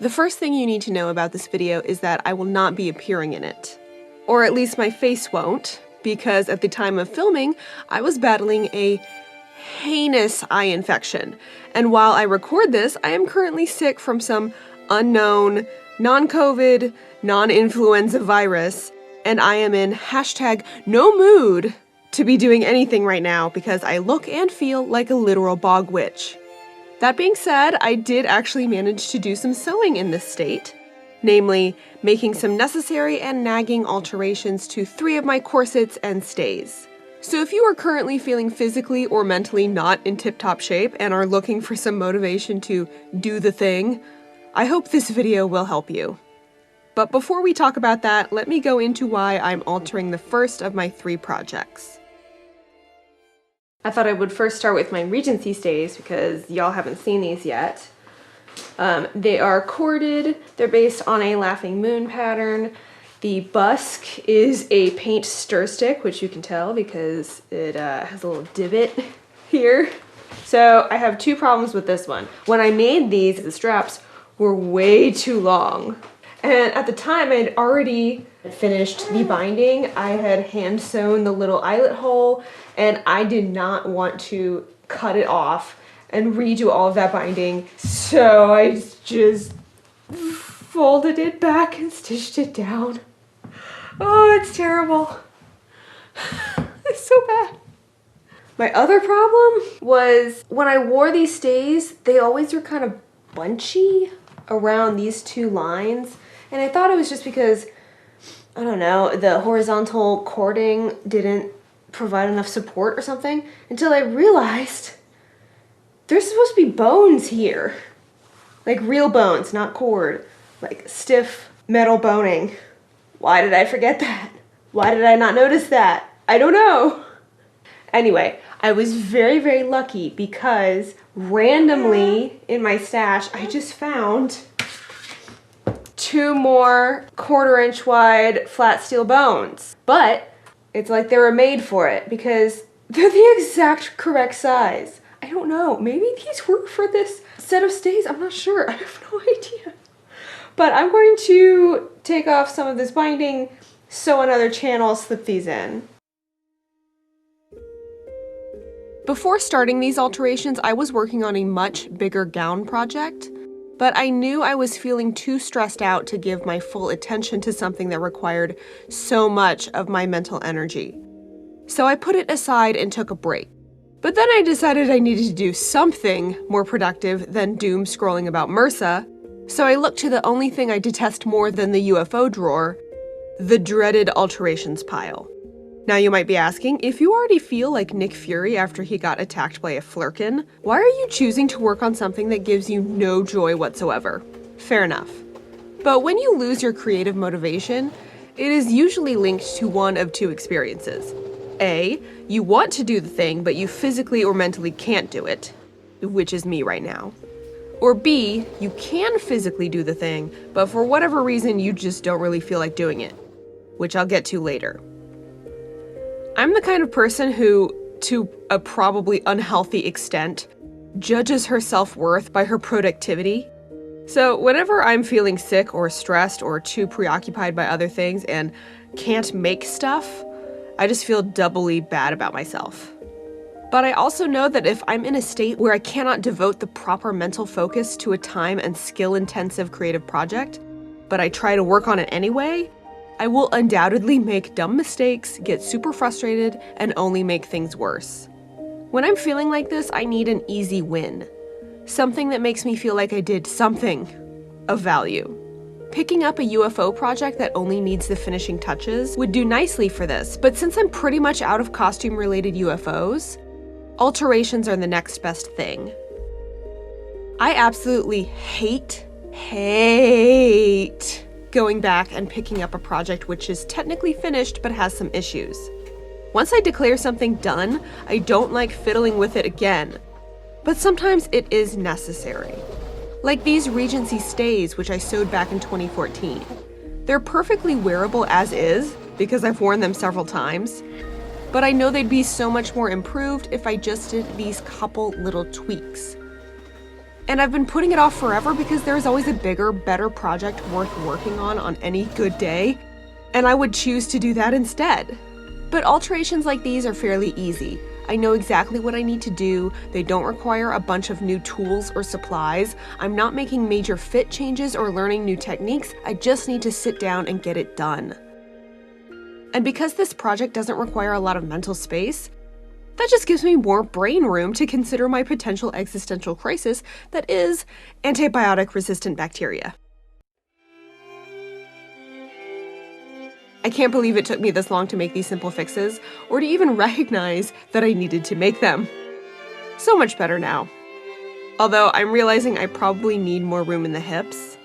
The first thing you need to know about this video is that I will not be appearing in it. Or at least my face won't, because at the time of filming, I was battling a heinous eye infection. And while I record this, I am currently sick from some unknown, non-COVID, non-influenza virus, and I am in #no mood to be doing anything right now because I look and feel like a literal bog witch. That being said, I did actually manage to do some sewing in this state, namely making some necessary and nagging alterations to 3 of my corsets and stays. So if you are currently feeling physically or mentally not in tip-top shape and are looking for some motivation to do the thing, I hope this video will help you. But before we talk about that, let me go into why I'm altering the first of my 3 projects. I thought I would first start with my Regency stays because y'all haven't seen these yet. They are corded, they're based on a Laughing Moon pattern. The busk is a paint stir stick, which you can tell because it has a little divot here. So I have 2 problems with this one. When I made these, the straps were way too long. And at the time I'd already finished the binding. I had hand sewn the little eyelet hole and I did not want to cut it off and redo all of that binding. So I just folded it back and stitched it down. Oh, it's terrible. It's so bad. My other problem was when I wore these stays, they always were kind of bunchy around these 2 lines. And I thought it was just because, I don't know, the horizontal cording didn't provide enough support or something, until I realized there's supposed to be bones here. Like real bones, not cord. Like stiff metal boning. Why did I forget that? Why did I not notice that? I don't know. Anyway, I was very, very lucky because randomly in my stash, I just found 2 more 1/4 inch wide flat steel bones. But it's like they were made for it because they're the exact correct size. I don't know, maybe these were for this set of stays, I'm not sure, I have no idea. But I'm going to take off some of this binding, sew another channel, slip these in. Before starting these alterations, I was working on a much bigger gown project, but I knew I was feeling too stressed out to give my full attention to something that required so much of my mental energy. So I put it aside and took a break. But then I decided I needed to do something more productive than doom scrolling about MRSA, so I looked to the only thing I detest more than the UFO drawer, the dreaded alterations pile. Now you might be asking, if you already feel like Nick Fury after he got attacked by a flurkin, why are you choosing to work on something that gives you no joy whatsoever? Fair enough. But when you lose your creative motivation, it is usually linked to one of 2 experiences. A, you want to do the thing, but you physically or mentally can't do it, which is me right now. Or B, you can physically do the thing, but for whatever reason you just don't really feel like doing it, which I'll get to later. I'm the kind of person who, to a probably unhealthy extent, judges her self-worth by her productivity. So whenever I'm feeling sick or stressed or too preoccupied by other things and can't make stuff, I just feel doubly bad about myself. But I also know that if I'm in a state where I cannot devote the proper mental focus to a time and skill-intensive creative project, but I try to work on it anyway, I will undoubtedly make dumb mistakes, get super frustrated, and only make things worse. When I'm feeling like this, I need an easy win. Something that makes me feel like I did something of value. Picking up a UFO project that only needs the finishing touches would do nicely for this, but since I'm pretty much out of costume-related UFOs, alterations are the next best thing. I absolutely hate going back and picking up a project which is technically finished but has some issues. Once I declare something done, I don't like fiddling with it again, but sometimes it is necessary. Like these Regency stays, which I sewed back in 2014. They're perfectly wearable as is, because I've worn them several times, but I know they'd be so much more improved if I just did these couple little tweaks. And I've been putting it off forever because there is always a bigger, better project worth working on any good day, and I would choose to do that instead. But alterations like these are fairly easy. I know exactly what I need to do. They don't require a bunch of new tools or supplies. I'm not making major fit changes or learning new techniques. I just need to sit down and get it done. And because this project doesn't require a lot of mental space, that just gives me more brain room to consider my potential existential crisis that is antibiotic-resistant bacteria. I can't believe it took me this long to make these simple fixes, or to even recognize that I needed to make them. So much better now. Although I'm realizing I probably need more room in the hips.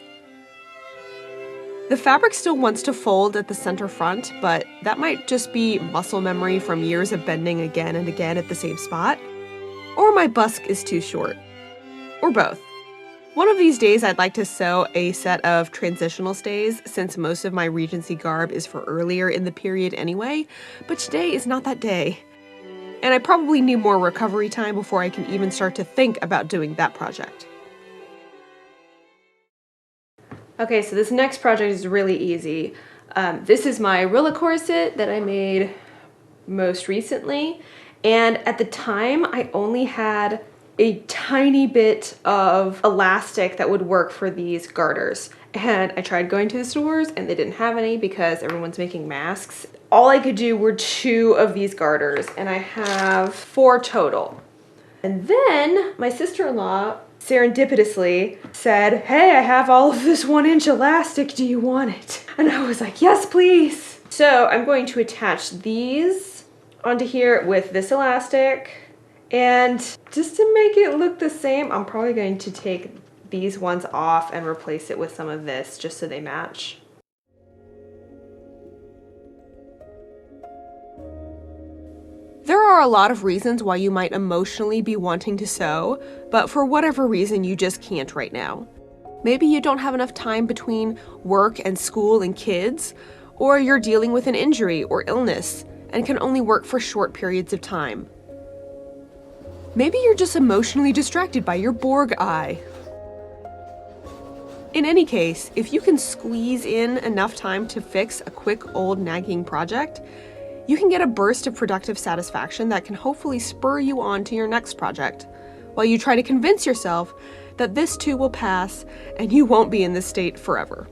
The fabric still wants to fold at the center front, but that might just be muscle memory from years of bending again and again at the same spot. Or my busk is too short. Or both. One of these days I'd like to sew a set of transitional stays, since most of my Regency garb is for earlier in the period anyway, but today is not that day. And I probably need more recovery time before I can even start to think about doing that project. Okay, so this next project is really easy. This is my Rilla corset that I made most recently, and at the time I only had a tiny bit of elastic that would work for these garters. And I tried going to the stores and they didn't have any because everyone's making masks. All I could do were 2 of these garters, and I have 4 total. And then my sister-in-law serendipitously said, "Hey, I have all of this 1-inch elastic, do you want it?" And I was like, "Yes, please." So I'm going to attach these onto here with this elastic, and just to make it look the same, I'm probably going to take these ones off and replace it with some of this just so they match. There are a lot of reasons why you might emotionally be wanting to sew, but for whatever reason you just can't right now. Maybe you don't have enough time between work and school and kids, or you're dealing with an injury or illness and can only work for short periods of time. Maybe you're just emotionally distracted by your Borg eye. In any case, if you can squeeze in enough time to fix a quick old nagging project, you can get a burst of productive satisfaction that can hopefully spur you on to your next project, while you try to convince yourself that this too will pass and you won't be in this state forever.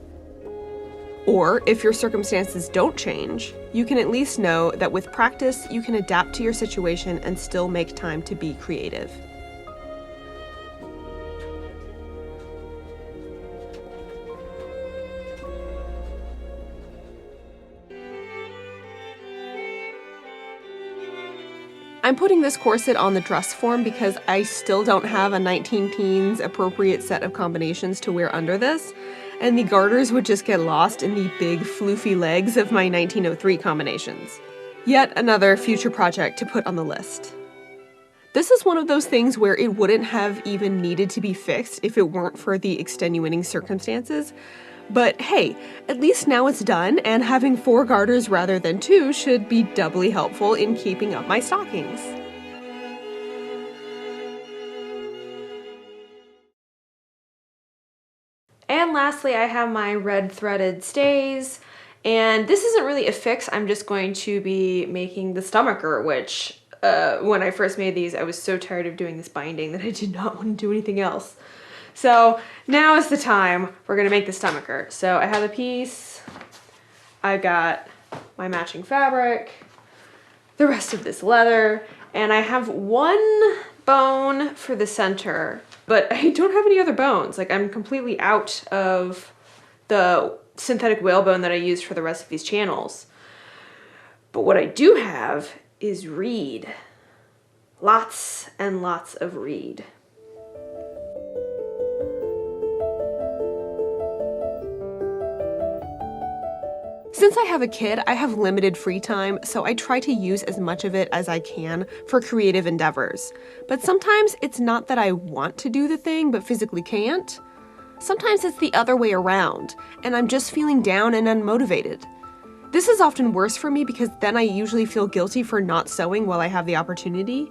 Or, if your circumstances don't change, you can at least know that with practice you can adapt to your situation and still make time to be creative. I'm putting this corset on the dress form because I still don't have a 19 teens appropriate set of combinations to wear under this, and the garters would just get lost in the big floofy legs of my 1903 combinations. Yet another future project to put on the list. This is one of those things where it wouldn't have even needed to be fixed if it weren't for the extenuating circumstances. But hey, at least now it's done, and having 4 garters rather than 2 should be doubly helpful in keeping up my stockings. And lastly, I have my red threaded stays, and this isn't really a fix. I'm just going to be making the stomacher, which when I first made these, I was so tired of doing this binding that I did not want to do anything else. So now is the time we're gonna make the stomacher. So I have a piece, I've got my matching fabric, the rest of this leather, and I have 1 bone for the center, but I don't have any other bones. Like, I'm completely out of the synthetic whalebone that I used for the rest of these channels. But what I do have is reed. Lots and lots of reed. Since I have a kid, I have limited free time, so I try to use as much of it as I can for creative endeavors. But sometimes it's not that I want to do the thing but physically can't. Sometimes it's the other way around, and I'm just feeling down and unmotivated. This is often worse for me because then I usually feel guilty for not sewing while I have the opportunity.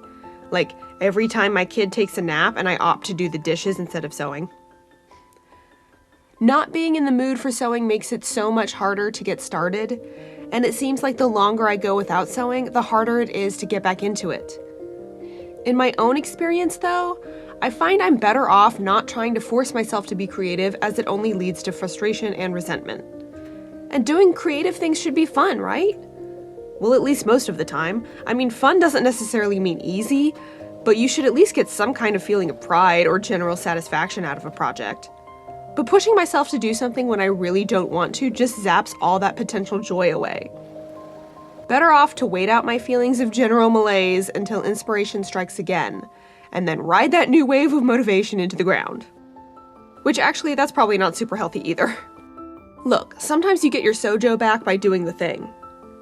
Like every time my kid takes a nap and I opt to do the dishes instead of sewing. Not being in the mood for sewing makes it so much harder to get started, and it seems like the longer I go without sewing, the harder it is to get back into it. In my own experience, though, I find I'm better off not trying to force myself to be creative, as it only leads to frustration and resentment. And doing creative things should be fun, right? Well, at least most of the time. I mean, fun doesn't necessarily mean easy, but you should at least get some kind of feeling of pride or general satisfaction out of a project. But pushing myself to do something when I really don't want to just zaps all that potential joy away. Better off to wait out my feelings of general malaise until inspiration strikes again, and then ride that new wave of motivation into the ground. Which actually, that's probably not super healthy either. Look, sometimes you get your sojo back by doing the thing.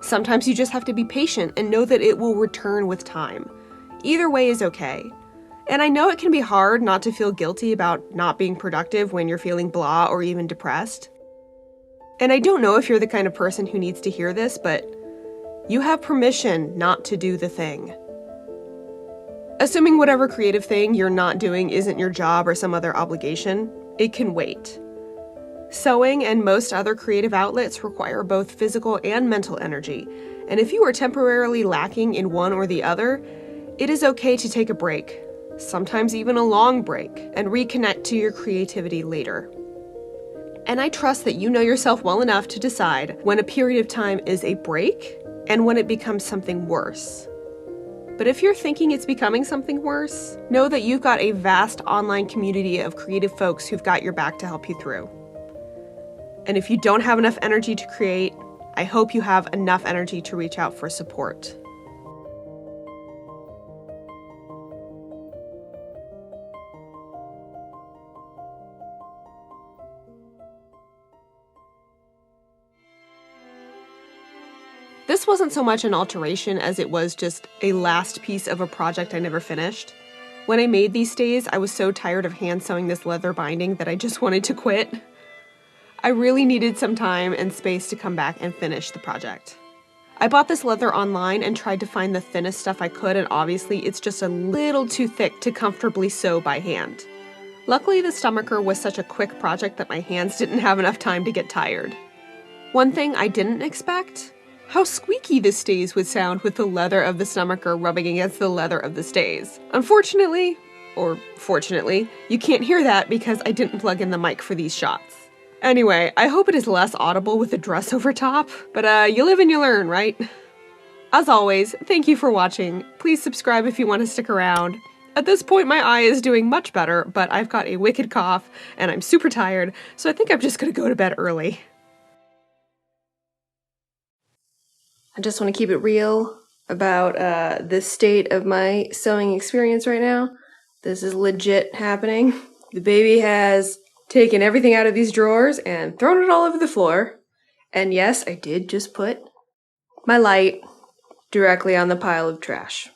Sometimes you just have to be patient and know that it will return with time. Either way is okay. And I know it can be hard not to feel guilty about not being productive when you're feeling blah or even depressed. And I don't know if you're the kind of person who needs to hear this, but you have permission not to do the thing. Assuming whatever creative thing you're not doing isn't your job or some other obligation, it can wait. Sewing and most other creative outlets require both physical and mental energy, and if you are temporarily lacking in one or the other, it is okay to take a break, sometimes even a long break, and reconnect to your creativity later. And I trust that you know yourself well enough to decide when a period of time is a break and when it becomes something worse. But if you're thinking it's becoming something worse, know that you've got a vast online community of creative folks who've got your back to help you through. And if you don't have enough energy to create, I hope you have enough energy to reach out for support. This wasn't so much an alteration as it was just a last piece of a project I never finished. When I made these stays, I was so tired of hand sewing this leather binding that I just wanted to quit. I really needed some time and space to come back and finish the project. I bought this leather online and tried to find the thinnest stuff I could, and obviously it's just a little too thick to comfortably sew by hand. Luckily, the stomacher was such a quick project that my hands didn't have enough time to get tired. One thing I didn't expect: how squeaky the stays would sound with the leather of the stomacher rubbing against the leather of the stays. Unfortunately, or fortunately, you can't hear that because I didn't plug in the mic for these shots. Anyway, I hope it is less audible with the dress over top, but you live and you learn, right? As always, thank you for watching. Please subscribe if you want to stick around. At this point, my eye is doing much better, but I've got a wicked cough and I'm super tired, so I think I'm just gonna go to bed early. I just want to keep it real about the state of my sewing experience right now. This is legit happening. The baby has taken everything out of these drawers and thrown it all over the floor. And yes, I did just put my light directly on the pile of trash.